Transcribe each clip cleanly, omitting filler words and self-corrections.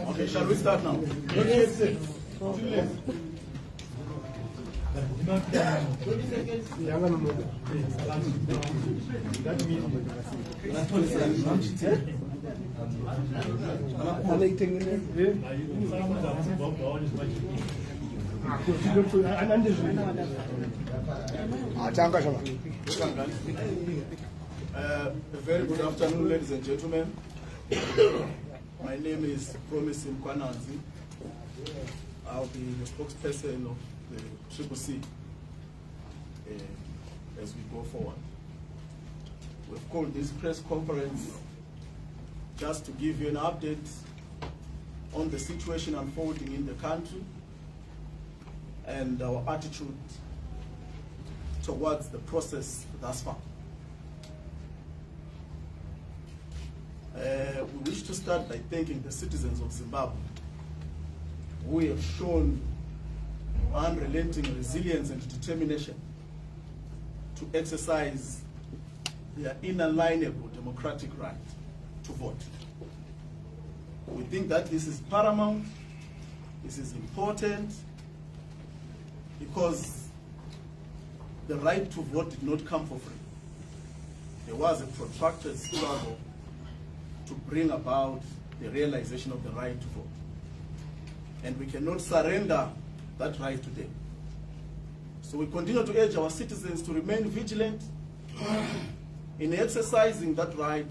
Okay, shall we start now? Yes. A very good afternoon, ladies and gentlemen. My name is Promise Mkwananzi. I'll be the spokesperson of the CCC as we go forward. We've called this press conference just to give you an update on the situation unfolding in the country and our attitude towards the process thus far. We wish to start by thanking the citizens of Zimbabwe who have shown unrelenting resilience and determination to exercise their inalienable democratic right to vote. We think that this is paramount, this is important, because the right to vote did not come for free. There was a protracted struggle to bring about the realization of the right to vote. And we cannot surrender that right today. So we continue to urge our citizens to remain vigilant in exercising that right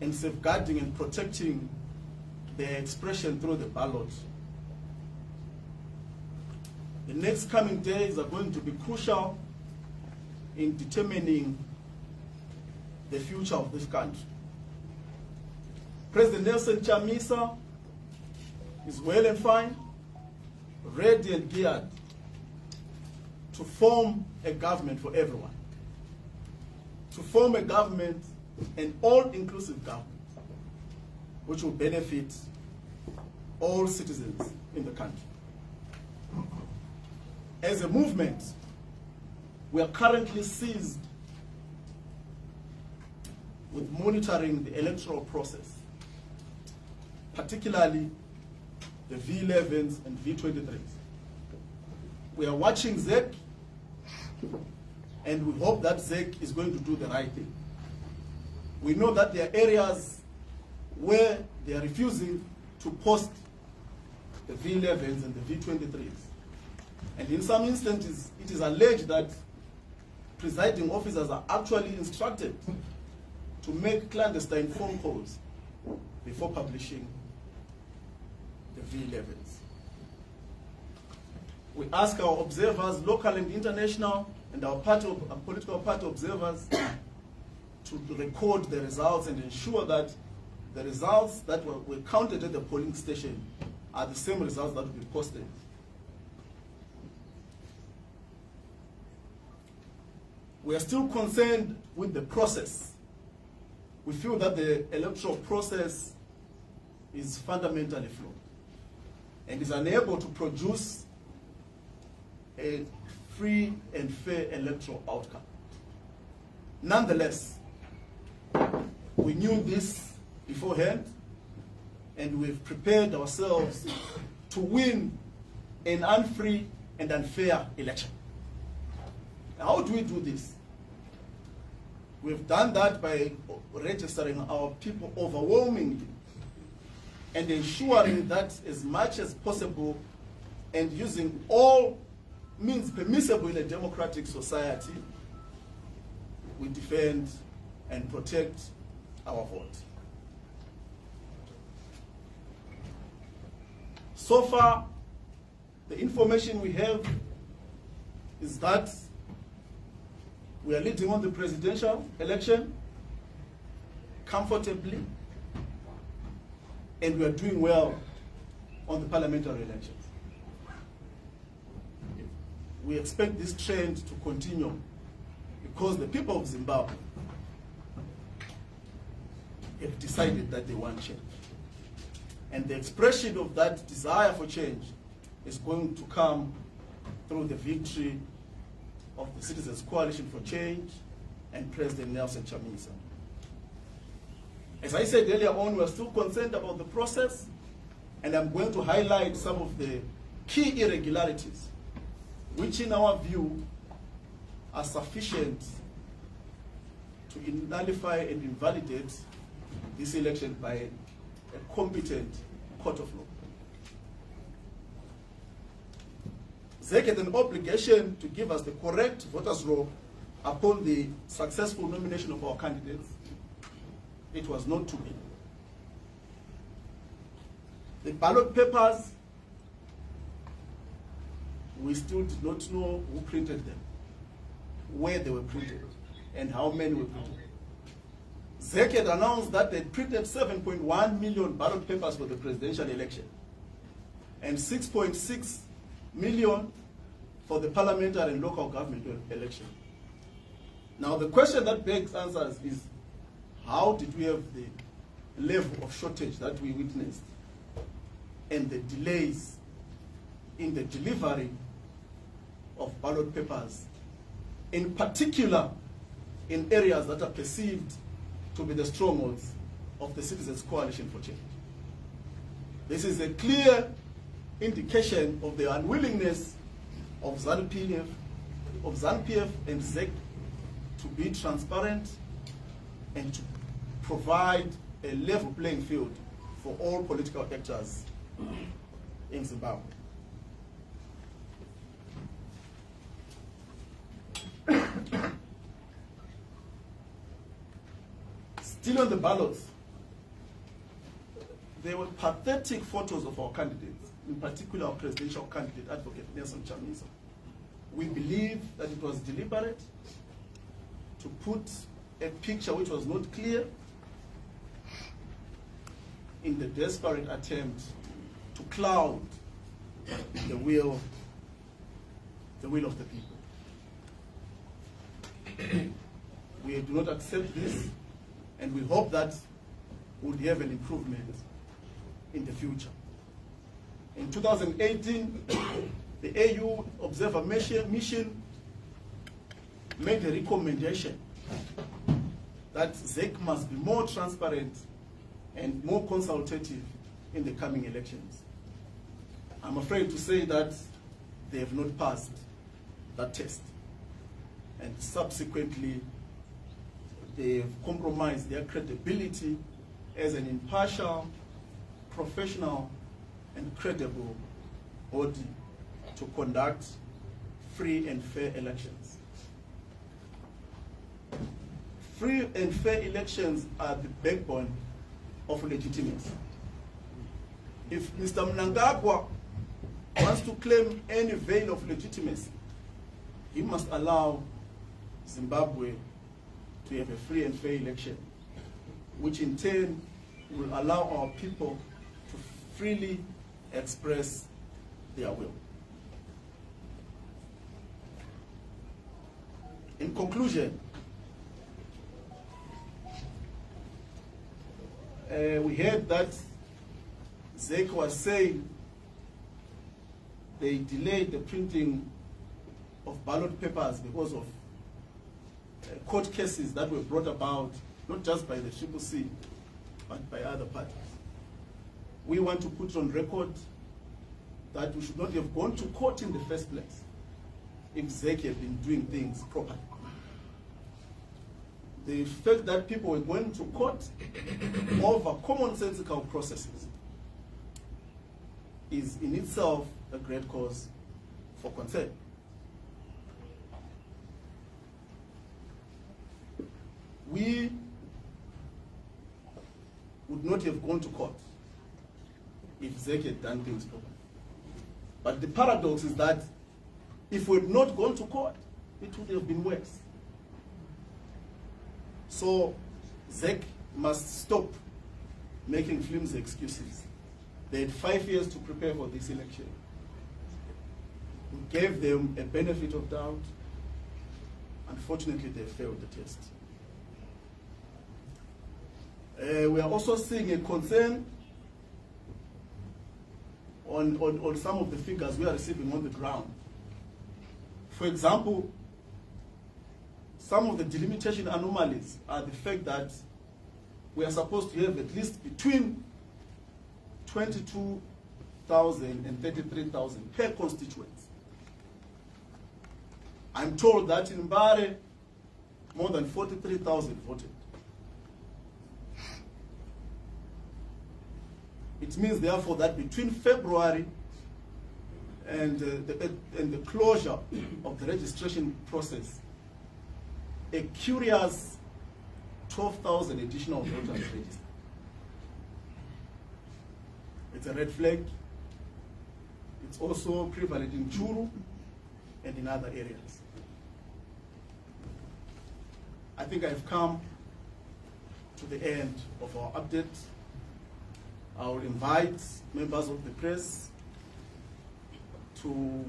and safeguarding and protecting their expression through the ballot. The next coming days are going to be crucial in determining the future of this country. President Nelson Chamisa is well and fine, ready and geared to form a government for everyone. To form a government, an all-inclusive government, which will benefit all citizens in the country. As a movement, we are currently seized with monitoring the electoral process, particularly the V11s and V23s. We are watching ZEC, and we hope that ZEC is going to do the right thing. We know that there are areas where they are refusing to post the V11s and the V23s. And in some instances, it is alleged that presiding officers are actually instructed to make clandestine phone calls before publishing the V11s. We ask our observers, local and international, and our political party observers to record the results and ensure that the results that were counted at the polling station are the same results that will be posted. We are still concerned with the process. We feel that the electoral process is fundamentally flawed and is unable to produce a free and fair electoral outcome. Nonetheless, we knew this beforehand, and we've prepared ourselves to win an unfree and unfair election. How do we do this? We've done that by registering our people overwhelmingly and ensuring that as much as possible and using all means permissible in a democratic society, we defend and protect our vote. So far, the information we have is that we are leading on the presidential election comfortably, and we are doing well on the parliamentary elections. We expect this trend to continue because the people of Zimbabwe have decided that they want change. And the expression of that desire for change is going to come through the victory of the Citizens Coalition for Change and President Nelson Chamisa. As I said earlier on, we are still concerned about the process, and I'm going to highlight some of the key irregularities, which in our view are sufficient to nullify and invalidate this election by a competent court of law. ZEC had an obligation to give us the correct voters' roll upon the successful nomination of our candidates. It was not to be. The ballot papers, we still did not know who printed them, where they were printed, and how many were printed. ZEC had announced that they printed 7.1 million ballot papers for the presidential election and 6.6 million for the parliamentary and local government election. Now the question that begs answers is, how did we have the level of shortage that we witnessed and the delays in the delivery of ballot papers, in particular in areas that are perceived to be the strongholds of the Citizens Coalition for Change? This is a clear indication of the unwillingness of ZANU-PF and ZEC to be transparent and to provide a level playing field for all political actors in Zimbabwe. Still on the ballots, there were pathetic photos of our candidates, in particular our presidential candidate, Advocate Nelson Chamisa. We believe that it was deliberate to put a picture which was not clear in the desperate attempt to cloud the will of the people. We do not accept this, and we hope that we'll have an improvement in the future. In 2018, the AU Observer Mission made a recommendation that ZEC must be more transparent and more consultative in the coming elections. I'm afraid to say that they have not passed that test, and subsequently they have compromised their credibility as an impartial, professional, and credible body to conduct free and fair elections. Free and fair elections are the backbone of legitimacy. If Mr. Mnangagwa wants wants to claim any veil of legitimacy, he must allow Zimbabwe to have a free and fair election, which in turn will allow our people to freely express their will. In conclusion, we heard that ZEC was saying they delayed the printing of ballot papers because of court cases that were brought about, not just by the CCC, but by other parties. We want to put on record that we should not have gone to court in the first place if ZEC had been doing things properly. The fact that people were going to court over commonsensical processes is in itself a great cause for concern. We would not have gone to court if ZEC had done things properly. But the paradox is that if we had not gone to court, it would have been worse. So ZEC must stop making flimsy excuses. They had 5 years to prepare for this election. We gave them a benefit of doubt. Unfortunately, they failed the test. We are also seeing a concern on some of the figures we are receiving on the ground. For example, some of the delimitation anomalies are the fact that we are supposed to have at least between 22,000 and 33,000 per constituent. I'm told that in Mbare, more than 43,000 voted. It means, therefore, that between February and the closure of the registration process, a curious 12,000 additional voters registered. It's a red flag. It's also prevalent in Churu and in other areas. I think I've come to the end of our update. I will invite members of the press to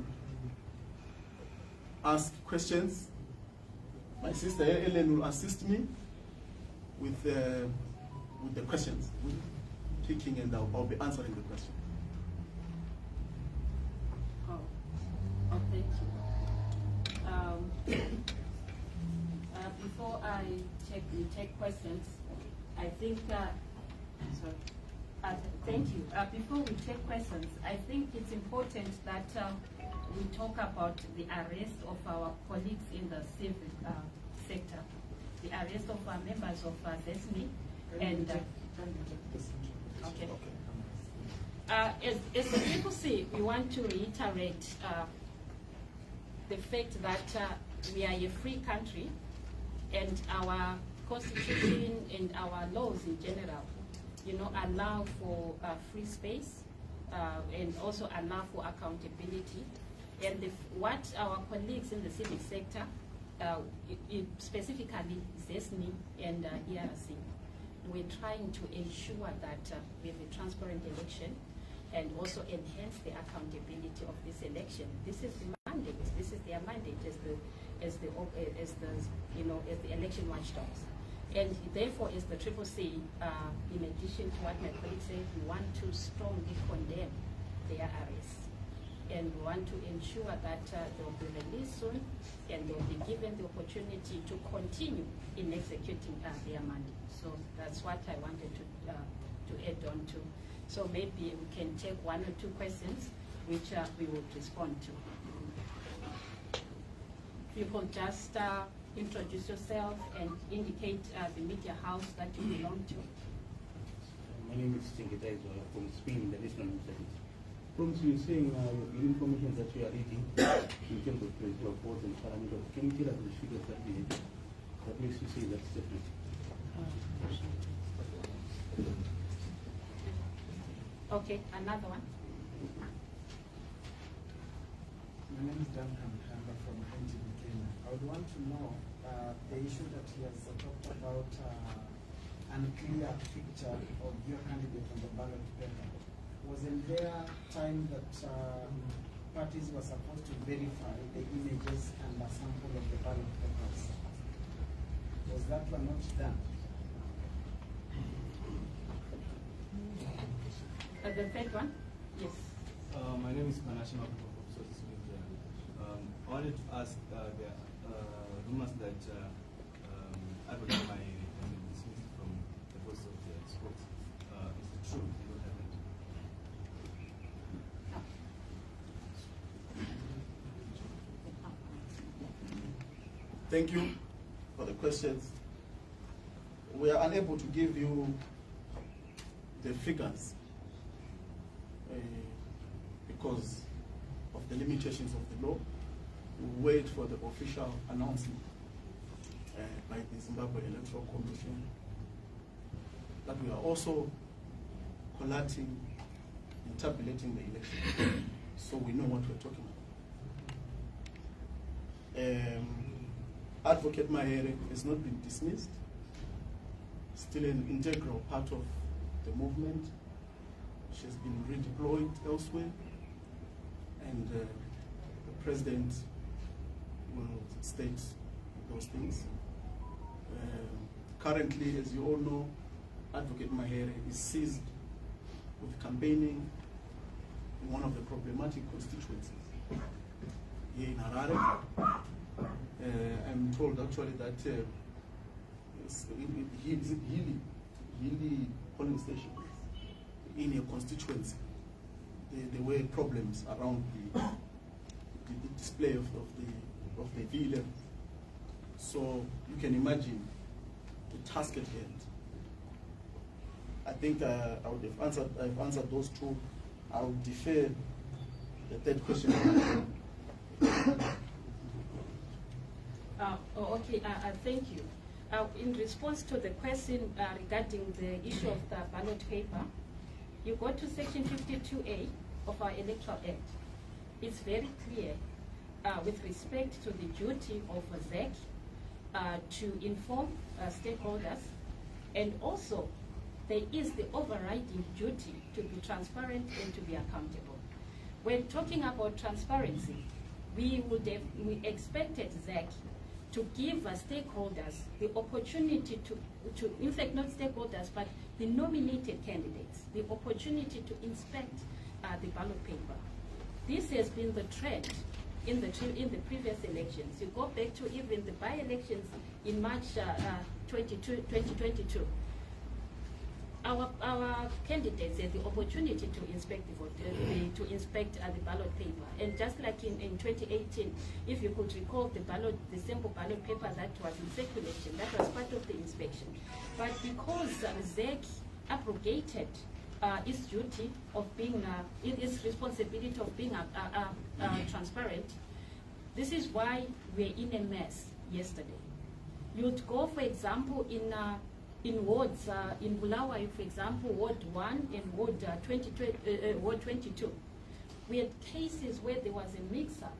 ask questions. My sister Ellen will assist me with the questions, picking, and I'll be answering the question. Oh, thank you. Before we take questions, I think, thank you. Before we take questions, I think it's important that we talk about the arrest of our colleagues in the civic sector, the arrest of our members of ZEC, and okay. As the CCC, we want to reiterate the fact that we are a free country, and our constitution and our laws in general, allow for free space and also allow for accountability. And what our colleagues in the civic sector, specifically ZEC and ERC, we're trying to ensure that we have a transparent election and also enhance the accountability of this election. This is the mandate. This is their mandate as the election watchdogs. And therefore, as the CCC, in addition to what my colleague said, we want to strongly condemn their arrests. And we want to ensure that they will be released soon, and they will be given the opportunity to continue in executing their mandate. So that's what I wanted to add on to. So maybe we can take 1 or 2 questions, which we will respond to. You could just introduce yourself and indicate the media house that you belong to. My name is Tingetai Zola from Spain, the National News Service. From you saying the information that you are reading in terms of presidential votes and parliamentary, can you tell us the figures that we need? At least you say that's different. Okay, another one. My name is Duncan Kamba from NTV Kenya. I would want to know the issue that he has talked about unclear picture of your candidate on the ballot paper. Wasn't there time that parties were supposed to verify the images and a sample of the ballot papers? Was that one not done? The third one? Yes. My name is Manashima from Sources Media. I wanted to ask the rumors that Advocate My has been dismissed from the post of the sports. Is it true? You don't have it? Thank you for the questions. We are unable to give you the figures because of the limitations of the law. We wait for the official announcement by the Zimbabwe Electoral Commission that we are also collating and tabulating the election, so we know what we're talking about. Advocate Mahere has not been dismissed, still an integral part of the movement. She has been redeployed elsewhere, and the president will state those things. Currently, as you all know, Advocate Mahere is seized with campaigning in one of the problematic constituencies here in Harare. I'm told actually that Hili polling station in a constituency, there were problems around the display of the VLM. So you can imagine the task at hand. I think I would have I've answered those two. I will defer the third question. Thank you. In response to the question regarding the issue of the ballot paper, you go to section 52A of our Electoral Act. It's very clear with respect to the duty of a ZEC to inform stakeholders, and also there is the overriding duty to be transparent and to be accountable. When talking about transparency, we expected ZEC to give stakeholders the opportunity to, in fact, not stakeholders, but the nominated candidates, the opportunity to inspect the ballot paper. This has been the trend in the previous elections. You go back to even the by-elections in March 2022. Our candidates had the opportunity to inspect the vote, to inspect the ballot paper. And just like in 2018, if you could recall the simple ballot paper that was in circulation, that was part of the inspection. But because ZEC abrogated its duty of being, its responsibility of being transparent, this is why we're in a mess yesterday. You'd go, for example, in wards, in Bulawayo, for example, Ward 1 and Ward 22. We had cases where there was a mix-up,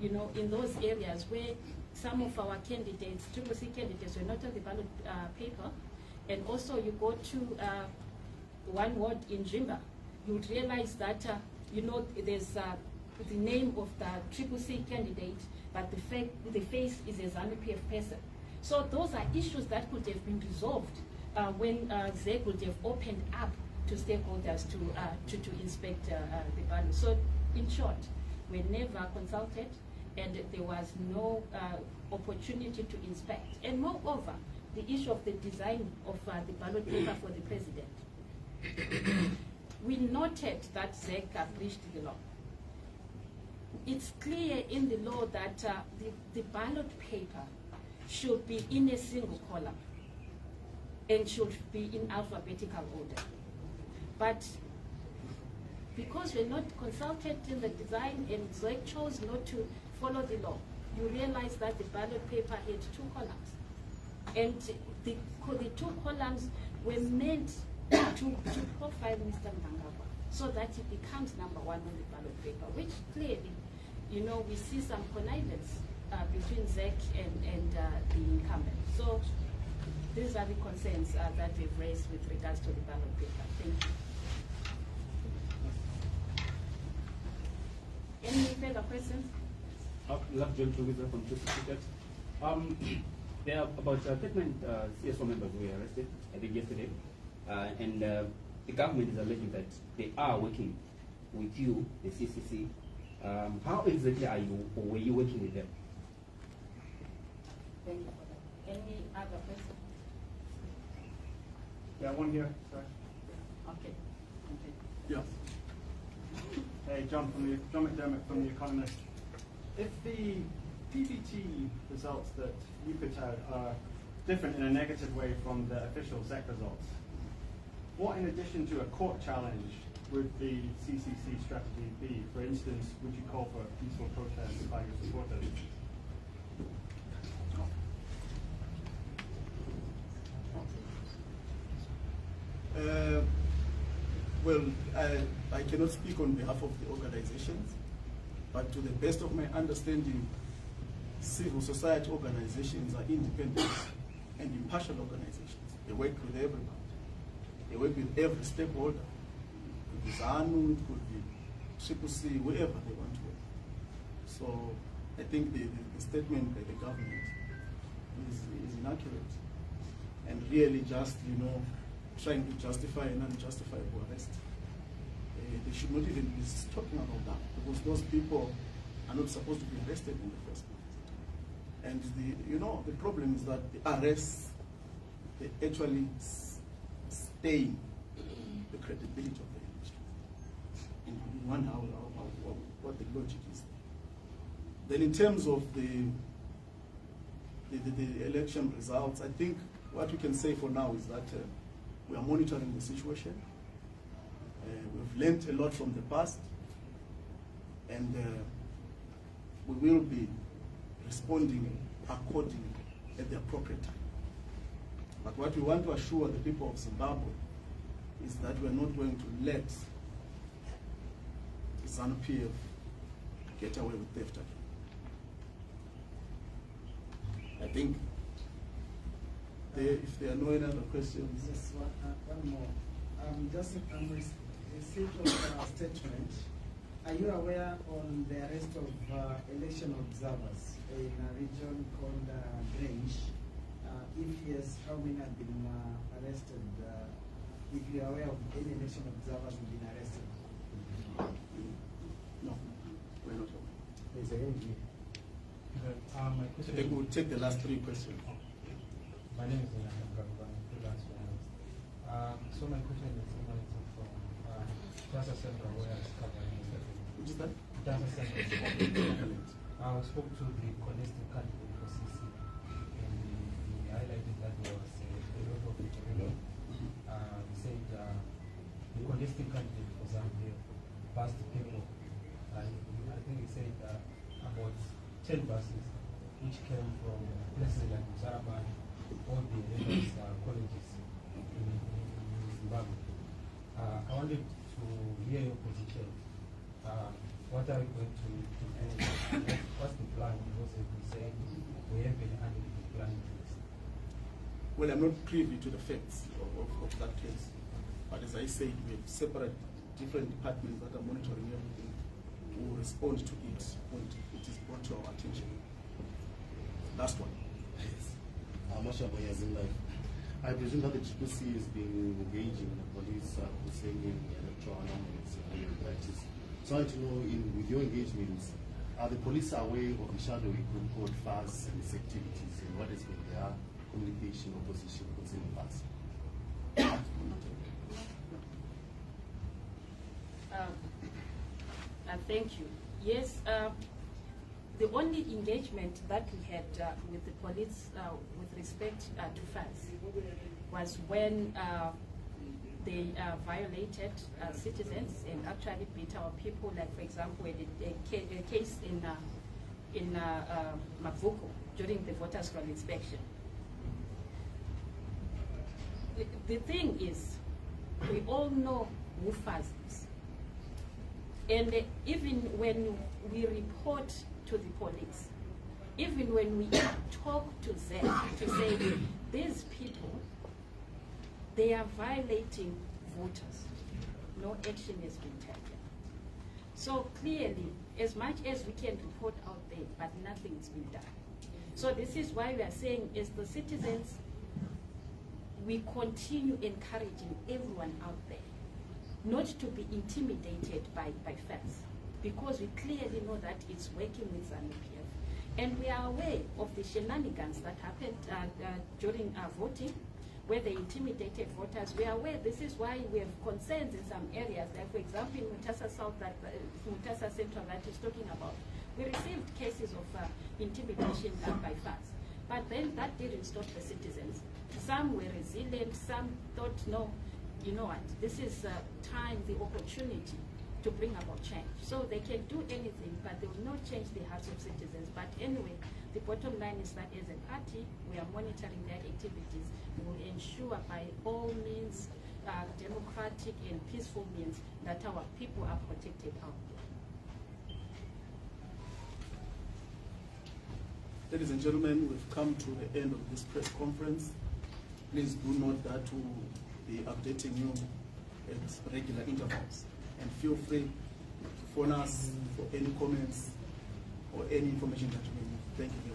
in those areas where some of our candidates, CCC candidates, were not on the ballot paper. And also you go to one ward in Jimba, you would realize that, there's the name of the CCC candidate, but the face is a ZANU-PF person. So those are issues that could have been resolved when ZEC would have opened up to stakeholders to inspect the ballot. So in short, we never consulted, and there was no opportunity to inspect. And moreover, the issue of the design of the ballot paper for the president. We noted that ZEC breached the law. It's clear in the law that the ballot paper should be in a single column and should be in alphabetical order. But because we're not consulted in the design and ZEC chose not to follow the law, you realize that the ballot paper had two columns. And the two columns were meant to profile Mr. Mnangagwa so that it becomes #1 on the ballot paper, which clearly, you know, we see some connivance between ZEC and the incumbent. So these are the concerns that we've raised with regards to the ballot paper. Thank you. Any further questions? Love John Trugiza from CCC. There are about 39 CSO members who were arrested, I think yesterday, and the government is alleging that they are working with you, the CCC. How exactly are you, or were you working with them? Thank you for that. Any other questions? Yeah, one here, sorry. Okay. Okay. Yes. Hey, John McDermott from The Economist. If the PBT results that you put out are different in a negative way from the official ZEC results, what, in addition to a court challenge, would the CCC strategy be? For instance, would you call for peaceful protests by your supporters? Well, I cannot speak on behalf of the organizations, but to the best of my understanding, civil society organizations are independent and impartial organizations. They work with everybody. They work with every stakeholder. It could be ZANU, it could be CCC, wherever they want to work. So I think the statement by the government is inaccurate and really just, you know, trying to justify an unjustifiable arrest. They should not even be talking about that, because those people are not supposed to be arrested in the first place. And the problem is that the arrests, they actually stain the credibility of the industry. And you wonder what the logic is. Then in terms of the election results, I think what we can say for now is that we are monitoring the situation. We've learned a lot from the past, and we will be responding accordingly at the appropriate time. But what we want to assure the people of Zimbabwe is that we are not going to let ZANU-PF get away with theft again. I think if there are no other questions. Yes, one more. Just a state of statement. Are you aware on the arrest of election observers in a region called Grange? If yes, how many have been arrested? If you are aware of any election observers who have been arrested? No, we're not aware. My question I think we'll take the last three questions. My name is freelance journalist. So my question is emanating from Data Center, where I was covering Which is that? Data Center. I spoke to the contesting candidate for CC, and he highlighted that there was a lot of people. He said the contesting candidate for Zambia passed people. I think he said about 10 buses, which came from places like Zaraban, all the various colleges in Zimbabwe. I wanted to hear your position. What are we going to do? What's the plan? Because we say we have been handling the plan. Well, I'm not privy to the facts of that case. But as I said, we have separate different departments that are monitoring everything. We will respond to it when it is brought to our attention. Last one. I presume that the CCC has been engaging the police concerning electoral anomalies and irregularities. So I want to know, with your engagements, are the police aware of the shadowy group called FAS and its activities, and what has been their communication or position concerning FAS? Thank you. Yes, the only engagement that we had with the police with respect to FAS was when they violated citizens and actually beat our people. Like, for example, a case in Mavuko during the voters' roll inspection. The thing is, we all know who FAS is. And even when we report to the police, even when we talk to them to say, these people, they are violating voters, no action has been taken. So clearly, as much as we can report out there, but nothing's been done. So this is why we are saying, as the citizens, we continue encouraging everyone out there not to be intimidated by facts, because we clearly know that it's working with ZANU-PF. And we are aware of the shenanigans that happened during voting, where they intimidated voters. We are aware. This is why we have concerns in some areas, like for example in Mutasa South, Mutasa Central that is talking about. We received cases of intimidation by facts. But then that didn't stop the citizens. Some were resilient, some thought, no, you know what, this is time, the opportunity to bring about change. So they can do anything, but they will not change the hearts of citizens. But anyway, the bottom line is that as a party, we are monitoring their activities. We will ensure by all means, democratic and peaceful means, that our people are protected out there. Ladies and gentlemen, we've come to the end of this press conference. Please do note that we will be updating you at regular intervals. And feel free to phone us for any comments or any information that you may need. Thank you very much.